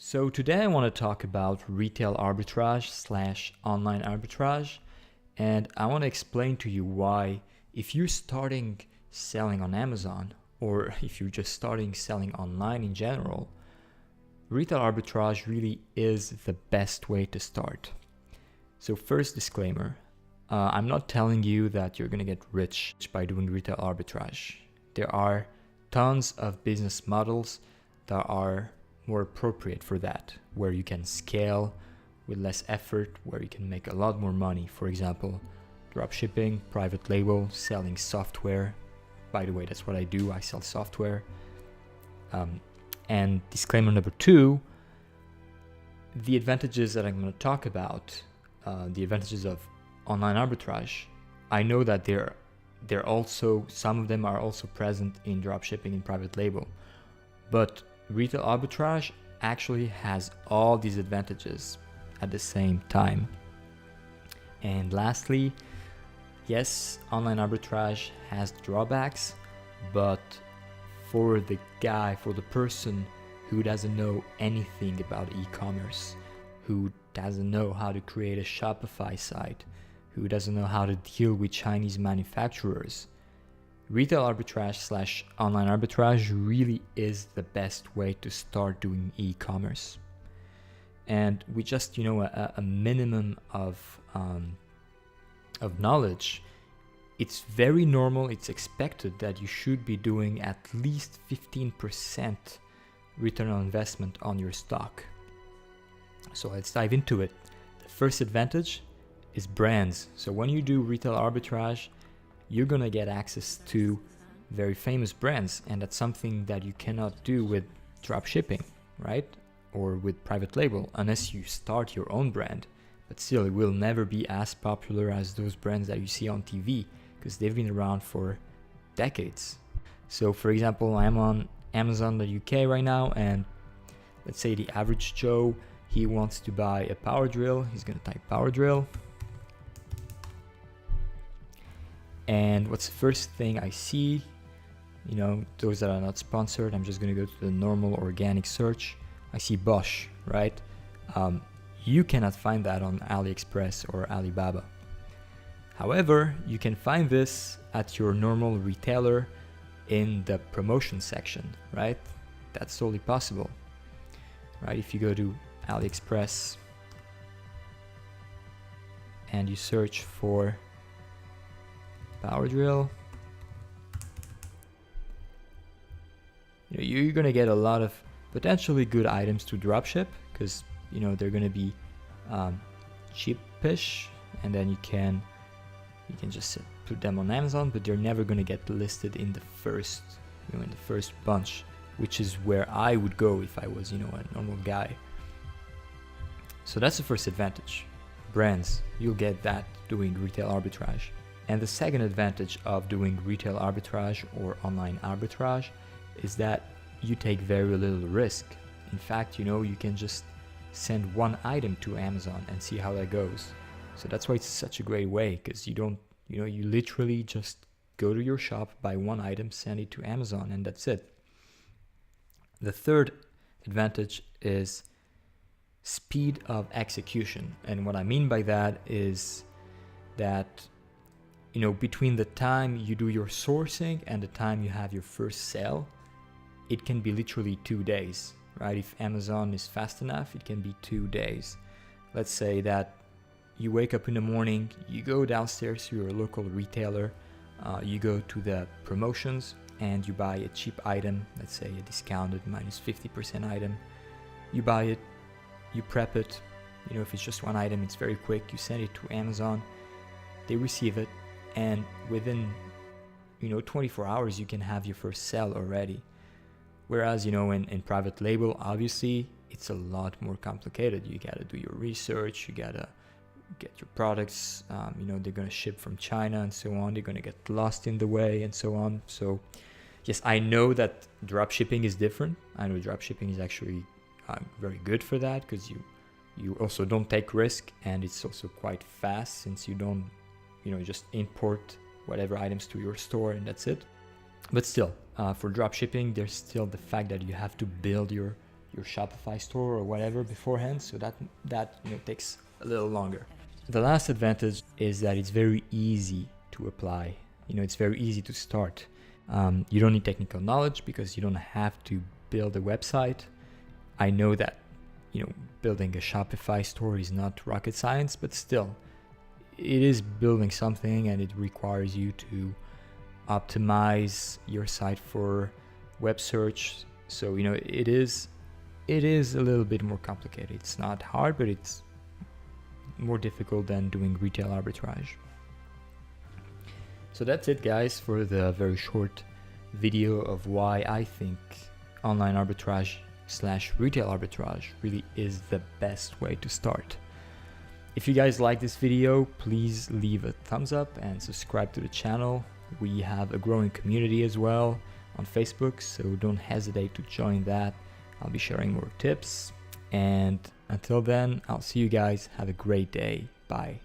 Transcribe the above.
So today I want to talk about retail arbitrage slash online arbitrage, and I want to explain to you why if you're starting selling on Amazon or if you're just starting selling online in general, retail arbitrage really is the best way to start. So first disclaimer, I'm not telling you that you're going to get rich by doing retail arbitrage. There are tons of business models that are more appropriate for that, where you can scale with less effort, where you can make a lot more money. For example, dropshipping, private label, selling software. By the way, that's what I do. I sell software. And disclaimer number two, the advantages that I'm going to talk about, the advantages of online arbitrage, I know that they're also, some of them are also present in dropshipping and private label, but retail arbitrage actually has all these advantages at the same time. And lastly, yes, online arbitrage has drawbacks, but for the person who doesn't know anything about e-commerce, who doesn't know how to create a Shopify site, who doesn't know how to deal with Chinese manufacturers, retail arbitrage slash online arbitrage really is the best way to start doing e-commerce. And with just, a minimum of knowledge, it's very normal, it's expected that you should be doing at least 15% return on investment on your stock. So let's dive into it. The first advantage is brands. So when you do retail arbitrage, you're going to get access to very famous brands, and that's something that you cannot do with dropshipping, right? Or with private label, unless you start your own brand. But still, it will never be as popular as those brands that you see on TV, because they've been around for decades. So for example, I'm on Amazon.uk right now, and let's say the average Joe, he wants to buy a power drill. He's going to type power drill. And what's the first thing I see? Those that are not sponsored, I'm just going to go to the normal organic search. I see Bosch, right? You cannot find that on AliExpress or Alibaba. However, you can find this at your normal retailer in the promotion section, right? That's totally possible, right? If you go to AliExpress and you search for power drill, you're going to get a lot of potentially good items to dropship, because they're going to be cheapish, and then you can just put them on Amazon, but they're never going to get listed in the first bunch, which is where I would go if I was a normal guy. So that's the first advantage. Brands, you'll get that doing retail arbitrage. And the second advantage of doing retail arbitrage or online arbitrage is that you take very little risk. In fact, you can just send one item to Amazon and see how that goes. So that's why it's such a great way, because you literally just go to your shop, buy one item, send it to Amazon, and that's it. The third advantage is speed of execution. And what I mean by that is that between the time you do your sourcing and the time you have your first sale, it can be literally 2 days, right? If Amazon is fast enough, it can be 2 days. Let's say that you wake up in the morning, you go downstairs to your local retailer, you go to the promotions and you buy a cheap item, let's say a discounted minus 50% item. You buy it, you prep it, if it's just one item, it's very quick. You send it to Amazon, they receive it, and within 24 hours you can have your first sale already. Whereas in private label, obviously it's a lot more complicated. You gotta do your research, you gotta get your products, they're gonna ship from China and so on, they're gonna get lost in the way and so on. So yes, I know that dropshipping is different. I know dropshipping is actually very good for that, because you also don't take risk, and it's also quite fast, since you don't just import whatever items to your store and that's it. But still, for dropshipping, there's still the fact that you have to build your your Shopify store or whatever beforehand, so that takes a little longer. The last advantage is that it's very easy to apply. It's very easy to start. You don't need technical knowledge because you don't have to build a website. I know that building a Shopify store is not rocket science, but still, it is building something, and it requires you to optimize your site for web search. So it is a little bit more complicated. It's not hard, but it's more difficult than doing retail arbitrage. So that's it, guys, for the very short video of why I think online arbitrage / retail arbitrage really is the best way to start. If you guys like this video, please leave a thumbs up and subscribe to the channel. We have a growing community as well on Facebook, so don't hesitate to join that. I'll be sharing more tips. And until then, I'll see you guys. Have a great day. Bye.